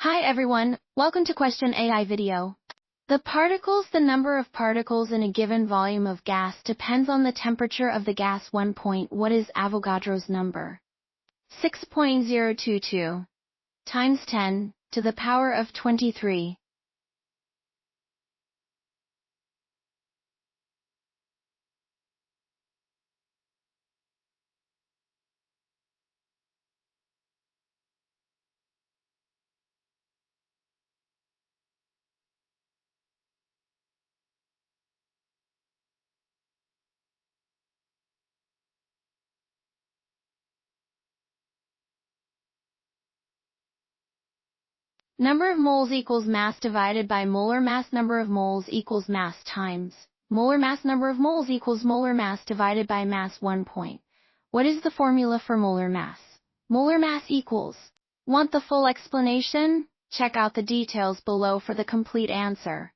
Hi everyone, welcome to Question AI video. The number of particles in a given volume of gas depends on the temperature of the gas. 1 point. What is Avogadro's number? 6.022 times 10 to the power of 23. Number of moles equals mass divided by molar mass. Number of moles equals mass times molar mass. Number of moles equals molar mass divided by mass. 1 point. What is the formula for molar mass? Molar mass equals. Want the full explanation? Check out the details below for the complete answer.